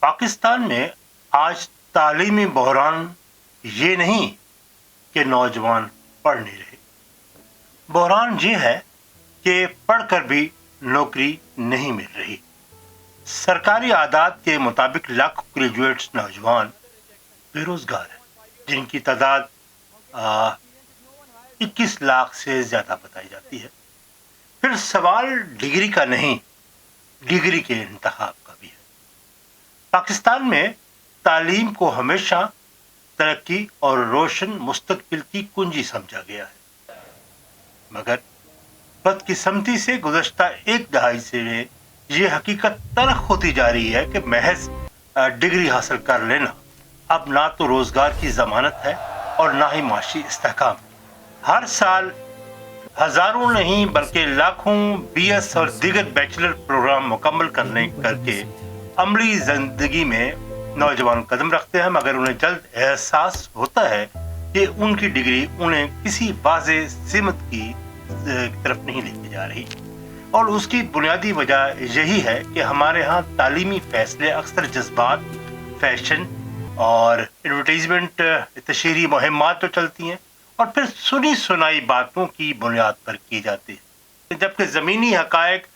पाकिस्तान में आज तालीमी बहरान ये नहीं कि नौजवान पढ़ नहीं रहे, बहरान ये है कि पढ़कर भी नौकरी नहीं मिल रही। सरकारी आदात के मुताबिक लाखों ग्रेजुएट्स नौजवान बेरोजगार हैं, जिनकी तादाद 21 लाख से ज्यादा बताई जाती है। फिर सवाल डिग्री का नहीं, डिग्री के इंतखाब का भी है। पाकिस्तान में तालीम को हमेशा तरक्की और रोशन मुस्तकबिल की कुंजी समझा गया है, मगर बदकिस्मती से गुज़श्ता एक दहाई से ये हकीकत तल्ख होती जा रही है कि महज डिग्री हासिल कर लेना अब ना तो रोजगार की जमानत है और ना ही माशी इस्तेहकाम। हर साल हजारों नहीं बल्कि लाखों BS और दीगर बैचलर प्रोग्राम मुकम्मल करके अमली जिंदगी में नौजवान कदम रखते हैं, मगर उन्हें जल्द एहसास होता है कि उनकी डिग्री उन्हें किसी वाज़ेह सिमत की तरफ नहीं लेके जा रही। और उसकी बुनियादी वजह यही है कि हमारे यहाँ तालीमी फैसले अक्सर जज्बात, फैशन और एडवर्टाइजमेंट तशहीरी मुहिम्मात तो चलती हैं और फिर सुनी सुनाई बातों की बुनियाद पर की जाती है, जबकि ज़मीनी हकायक,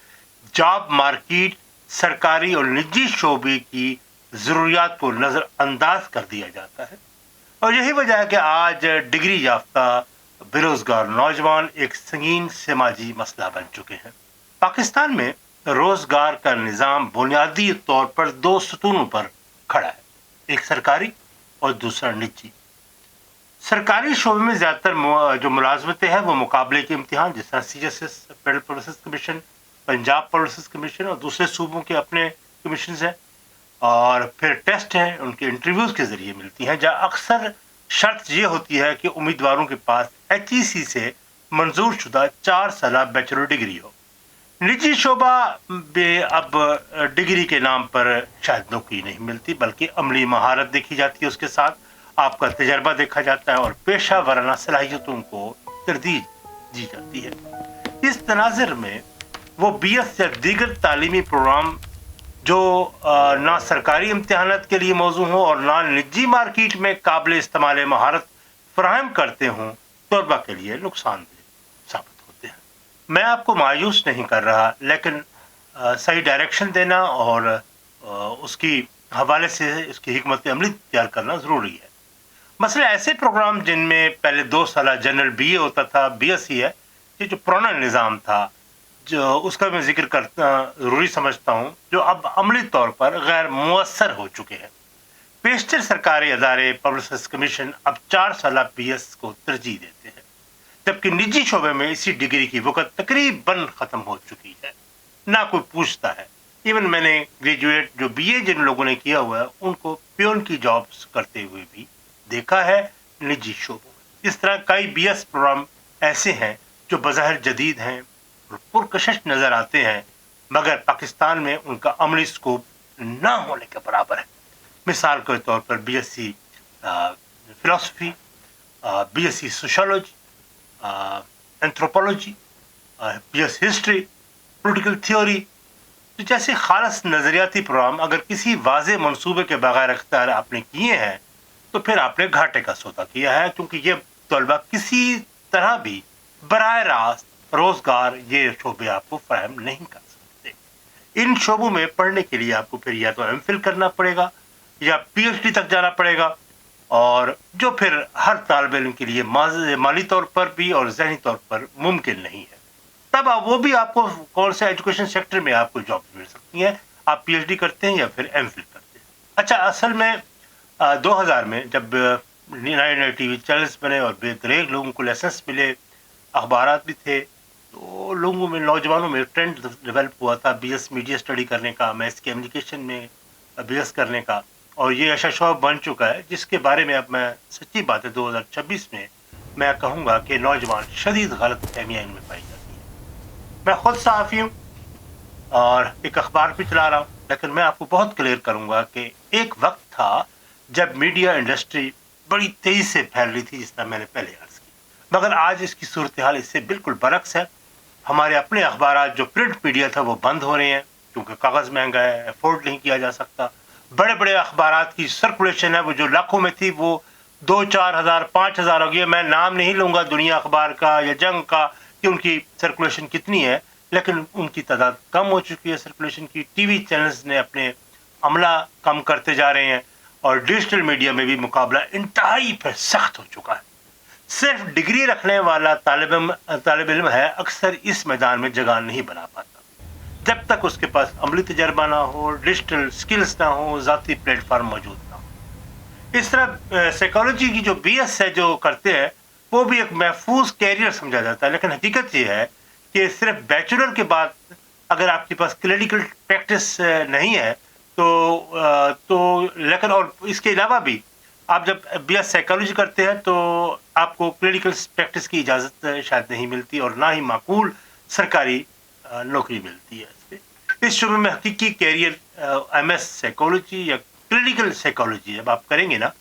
जॉब मार्केट, सरकारी और निजी शोबे की ज़रूरियात को नज़रअंदाज कर दिया जाता है। और यही वजह है कि आज डिग्री याफ्ता बेरोजगार नौजवान एक संगीन समाजी मसला बन चुके हैं। पाकिस्तान में रोजगार का निज़ाम बुनियादी तौर पर दो सतूनों पर खड़ा है, एक सरकारी और दूसरा निजी। सरकारी शोबे में ज़्यादातर जो मुलाजमतें हैं वो मुकाबले के इम्तिहान, जिस तरह CSS, federal service commission, Punjab service commission और दूसरे सूबों के अपने कमीशन हैं, और फिर टेस्ट हैं, उनके इंटरव्यूज़ के ज़रिए मिलती हैं, जहाँ अक्सर शर्त ये होती है कि उम्मीदवारों के पास HEC से मंजूर शुदा 4 साल बैचलर डिग्री हो। निजी शोबा में अब डिग्री के नाम पर शायद नौकरी नहीं मिलती, बल्कि अमली महारत देखी जाती है, उसके साथ आपका तजर्बा देखा जाता है और पेशा वराना सलाहियतों को तरजीह दी जाती है। इस तनाज़ुर में वो BS या दीगर तालीमी प्रोग्राम जो ना सरकारी इम्तिहानात के लिए मौजू हों और ना निजी मार्केट में काबिल इस्तेमाल महारत फराहम करते हों, तलबा के लिए नुकसानदेह साबित होते हैं। मैं आपको मायूस नहीं कर रहा, लेकिन सही डायरेक्शन देना और उसकी हवाले से उसकी हिकमत अमली तैयार करना ज़रूरी है। मसला ऐसे प्रोग्राम जिनमें पहले 2 साल जनरल BA होता था, BS ही है, ये जो पुराना निज़ाम था, जो उसका मैं जिक्र करना ज़रूरी समझता हूँ, जो अब अमली तौर पर गैर मुअस्सर हो चुके हैं। पेशतर सरकारी अदारे, पब्लिक सर्विस कमीशन अब 4 साल BS को तरजीह देते हैं, जबकि निजी शोबे में इसी डिग्री की वक़्त तकरीबन ख़त्म हो चुकी है, ना कोई पूछता है। इवन मैंने ग्रेजुएट जो BA जिन लोगों ने किया हुआ है उनको पियोन की जॉब्स करते हुए भी देखा है निजी शोबों में। इस तरह कई BS प्रोग्राम ऐसे हैं जो बज़ाहिर जदीद हैं और पुरकशिश नज़र आते हैं, मगर पाकिस्तान में उनका अमली स्कोप ना होने के बराबर है। मिसाल के तौर पर BSc philosophy, BSc sociology, anthropology, BS history, political theory जैसे खालस नज़रियाती प्रोग्राम अगर किसी वाज़े मंसूबे के बगैर अख्तियार आपने किए हैं तो फिर आपने घाटे का सौदा किया है, क्योंकि ये तलबा किसी तरह भी बराह रास्त रोजगार ये शोबे आपको फराहम नहीं कर सकते। इन शोबों में पढ़ने के लिए आपको फिर या तो MPhil करना पड़ेगा या PhD तक जाना पड़ेगा, और जो फिर हर तालिब इल्म के लिए माली तौर पर भी और ज़हनी तौर पर मुमकिन नहीं है। तब वो भी आपको कौन से एजुकेशन सेक्टर में आपको जॉब मिल सकती है, आप PhD करते हैं या फिर MPhil करते हैं। अच्छा, असल में 2000 में जब नए नए TV चैनल्स बने और बेदरेक लोगों को लाइसेंस मिले, अखबारात भी थे, तो लोगों में, नौजवानों में ट्रेंड डेवलप हुआ था BS मीडिया स्टडी करने का, मैथ कम्युनिकेशन में BS करने का, और ये ऐसा शौक बन चुका है जिसके बारे में अब मैं सच्ची बात है 2026 में मैं कहूँगा कि नौजवान शदीद गलतफहमियाँ इनमें पाई जाती हैं। मैं खुद सहाफ़ी हूँ और एक अखबार भी चला रहा हूँ, लेकिन मैं आपको बहुत क्लियर करूँगा कि एक वक्त था जब मीडिया इंडस्ट्री बड़ी तेज़ी से फैल रही थी, जिस तरह मैंने पहले अर्ज़ की, मगर आज इसकी सूरत हाल इससे बिल्कुल बरक्स है। हमारे अपने अखबार जो प्रिंट मीडिया था वो बंद हो रहे हैं, क्योंकि कागज़ महंगा है, अफोर्ड नहीं किया जा सकता, बड़े बड़े अखबारात की सर्कुलेशन है वो जो लाखों में थी वो 2-4 हज़ार 5 हज़ार हो गई है। मैं नाम नहीं लूँगा दुनिया अखबार का या जंग का कि उनकी सर्कुलेशन कितनी है, लेकिन उनकी तादाद कम हो चुकी है सर्कुलेशन की। टीवी चैनल्स ने अपने अमला कम करते जा रहे हैं और डिजिटल मीडिया में भी मुकाबला इंतहाई पर सख्त हो चुका है। सिर्फ डिग्री रखने वाला तालिब इल्म है अक्सर इस मैदान में जगह नहीं बना पाता जब तक उसके पास अमली तजर्बा ना हो, डिजिटल स्किल्स ना हो, ज़ाती प्लेटफॉर्म मौजूद ना हो। इस तरह साइकोलॉजी की जो बीएस है जो करते हैं वो भी एक महफूज कैरियर समझा जाता है, लेकिन हकीकत ये है कि सिर्फ बैचलर के बाद अगर आपके पास क्लिनिकल प्रैक्टिस नहीं है तो लेकिन और इसके अलावा भी आप जब बीएस साइकोलॉजी करते हैं तो आपको क्लिनिकल प्रैक्टिस की इजाज़त शायद नहीं मिलती और ना ही माकूल सरकारी नौकरी मिलती है। इस शुरू में हकीकी कैरियर एमएस साइकोलॉजी या क्लिनिकल साइकोलॉजी जब आप करेंगे ना,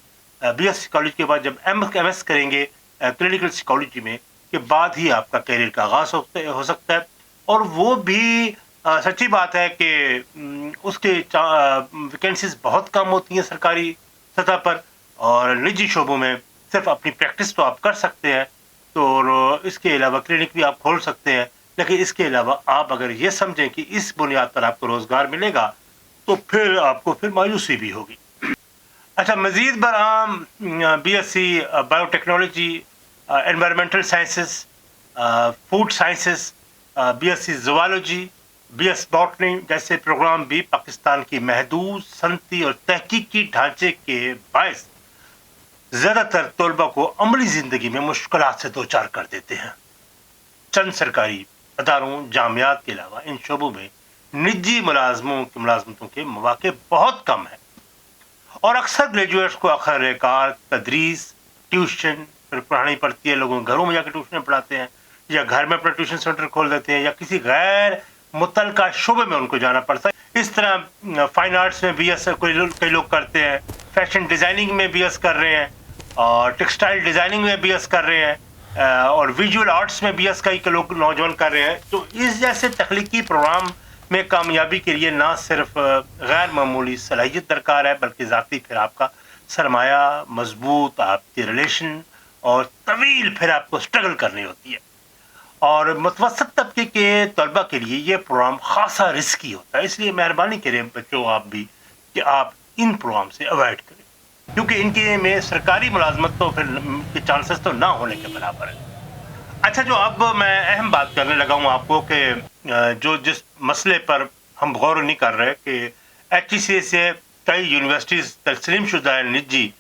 बीएस साइकोलॉजी के बाद जब एमएस करेंगे क्लिनिकल साइकोलॉजी में के बाद ही आपका कैरियर का आगाज हो सकता है। और वो भी सच्ची बात है कि उसके वैकेंसीज बहुत कम होती हैं सरकारी सतह पर, और निजी शोबों में सिर्फ अपनी प्रैक्टिस तो आप कर सकते हैं, तो इसके अलावा क्लिनिक भी आप खोल सकते हैं, लेकिन इसके अलावा आप अगर ये समझें कि इस बुनियाद पर आपको रोज़गार मिलेगा तो फिर आपको फिर मायूसी भी होगी। अच्छा, मज़ीद बराम BSc biotechnology, environmental sciences, food sciences, BSc zoology, BS botany जैसे प्रोग्राम भी पाकिस्तान की महदूद सनती और तहकीकी ढांचे के बायस ज़्यादातर तलबा को अमली ज़िंदगी में मुश्किलात से दो चार कर देते हैं। चंद सरकारी अदारों, जामियात के अलावा इन शोबों में निजी मुलाजमतों के मौके बहुत कम है और अक्सर ग्रेजुएट्स को आखिरकार तदरीस, ट्यूशन फिर पढ़ानी पड़ती है। लोगों घरों में जाकर ट्यूशन पढ़ाते हैं या घर में अपना ट्यूशन सेंटर खोल देते हैं या किसी गैर मुतलका शोबे में उनको जाना पड़ता है। इस तरह फाइन आर्ट्स में बीएस कई लोग करते हैं, फैशन डिज़ाइनिंग में बीएस कर रहे हैं और टेक्सटाइल डिज़ाइनिंग में बीएस कर रहे हैं और विजुअल आर्ट्स में बीएस कई लोग नौजवान कर रहे हैं। तो इस जैसे तख्लीकी प्रोग्राम में कामयाबी के लिए ना सिर्फ गैर मामूली सलाहियत दरकार है बल्कि ज़ाती फिर आपका सरमाया, मजबूत आपके रिलेशन और तवील फिर आपको स्ट्रगल करनी होती है। और मुतवसत तबके के तलबा के लिए ये प्रोग्राम खासा रिस्की होता है, इसलिए मेहरबानी करें बच्चों आप भी कि आप इन प्रोग्राम से अवॉइड करें क्योंकि इनके में सरकारी मुलाजमत तो फिर के चांसेस तो ना होने के बराबर है। अच्छा, जो अब मैं अहम बात करने लगा हूँ आपको कि जो जिस मसले पर हम गौर नहीं कर रहे कि HEC से कई यूनिवर्सिटीज़ तस्लीम शुदा है, निजी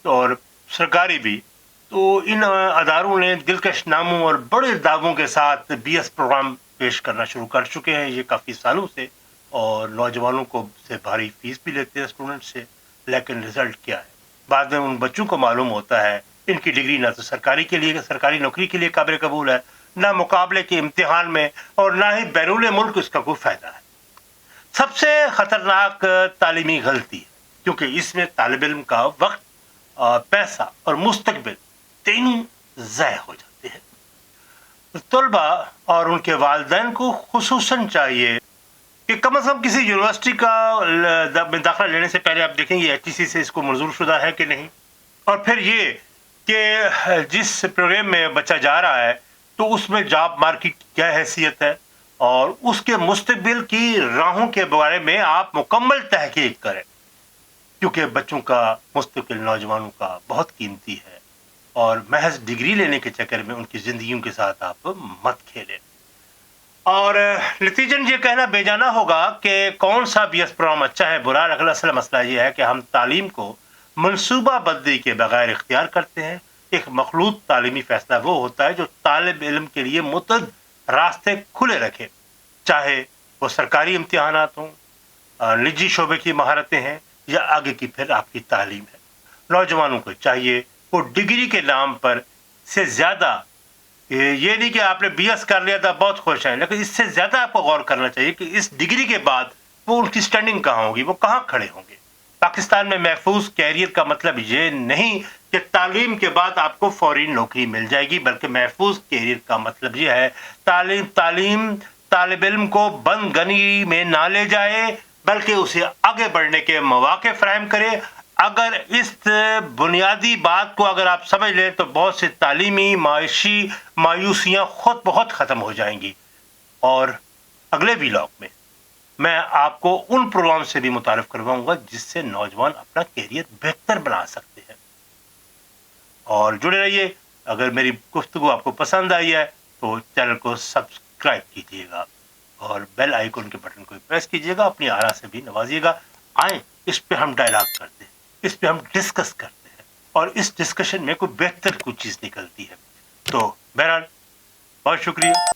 और सरकारी भी, तो इन अदारों ने दिलकश नामों और बड़े दावों के साथ बीएस प्रोग्राम पेश करना शुरू कर चुके हैं ये काफ़ी सालों से, और नौजवानों को से भारी फीस भी लेते हैं स्टूडेंट से। लेकिन रिजल्ट क्या है? बाद में उन बच्चों को मालूम होता है इनकी डिग्री ना तो सरकारी नौकरी के लिए काबिल कबूल है, ना मुकाबले के इम्तिहान में, और ना ही बैरून मुल्क इसका कोई फ़ायदा है। सबसे ख़तरनाक तालीमी गलती है क्योंकि इसमें तालिब इल्म का वक्त, पैसा और मुस्तकबिल तीनों ज़ाय हो जाते हैं। तलबा और उनके वालिदैन को खुसूसन चाहिए कि कम से कम किसी यूनिवर्सिटी का दाखिला लेने से पहले आप देखेंगे HEC से इसको मंजूर शुदा है कि नहीं, और फिर ये कि जिस प्रोग्राम में बच्चा जा रहा है तो उसमें जॉब मार्केट की क्या हैसियत है और उसके मुस्तकबिल की राहों के बारे में आप मुकम्मल तहकीक करें क्योंकि बच्चों का मुस्तकबिल नौजवानों का बहुत कीमती है और महज डिग्री लेने के चक्कर में उनकी ज़िंदगियों के साथ आप मत खेलें। और नतीजन ये कहना बेजाना होगा कि कौन सा बीएस प्रोग्राम अच्छा है बुरा, असल मसला ये है कि हम तालीम को मनसूबा बंदी के बगैर इख्तियार करते हैं। एक मखलूत तालीमी फैसला वो होता है जो तालिब इल्म के लिए मुतअद्दिद रास्ते खुले रखे, चाहे वो सरकारी इम्तिहानात हों, निजी शोबे की महारतें हैं या आगे की फिर आपकी तालीम है। नौजवानों को चाहिए वो डिग्री के नाम पर से ज़्यादा, ये नहीं कि आपने बीएस कर लिया था बहुत खुश हैं, लेकिन इससे ज़्यादा आपको गौर करना चाहिए कि इस डिग्री के बाद वो उनकी स्टैंडिंग कहाँ होगी, वो कहाँ खड़े होंगे। पाकिस्तान में महफूज कैरियर का मतलब ये नहीं कि तालीम के बाद आपको फौरी नौकरी मिल जाएगी, बल्कि महफूज कैरियर का मतलब ये है तालीम तालिब इल्म को बंद गनी में ना ले जाए, बल्कि उसे आगे बढ़ने के मौके फराहम करे। अगर इस बुनियादी बात को अगर आप समझ लें तो बहुत से तालीमी मायशी मायूसियाँ खुद बहुत ख़त्म हो जाएंगी। और अगले व्लॉग में मैं आपको उन प्रोग्राम से भी मुतारिफ करवाऊंगा जिससे नौजवान अपना कैरियर बेहतर बना सकते हैं। और जुड़े रहिए। अगर मेरी गुफ्तगू आपको पसंद आई है तो चैनल को सब्सक्राइब कीजिएगा और बेल आइकन के बटन को प्रेस कीजिएगा। अपनी आरा से भी नवाजिएगा। आए इस पे हम डायलॉग करते हैं, इस पे हम डिस्कस करते हैं और इस डिस्कशन में कोई बेहतर कुछ चीज़ निकलती है। तो बहरहाल बहुत शुक्रिया।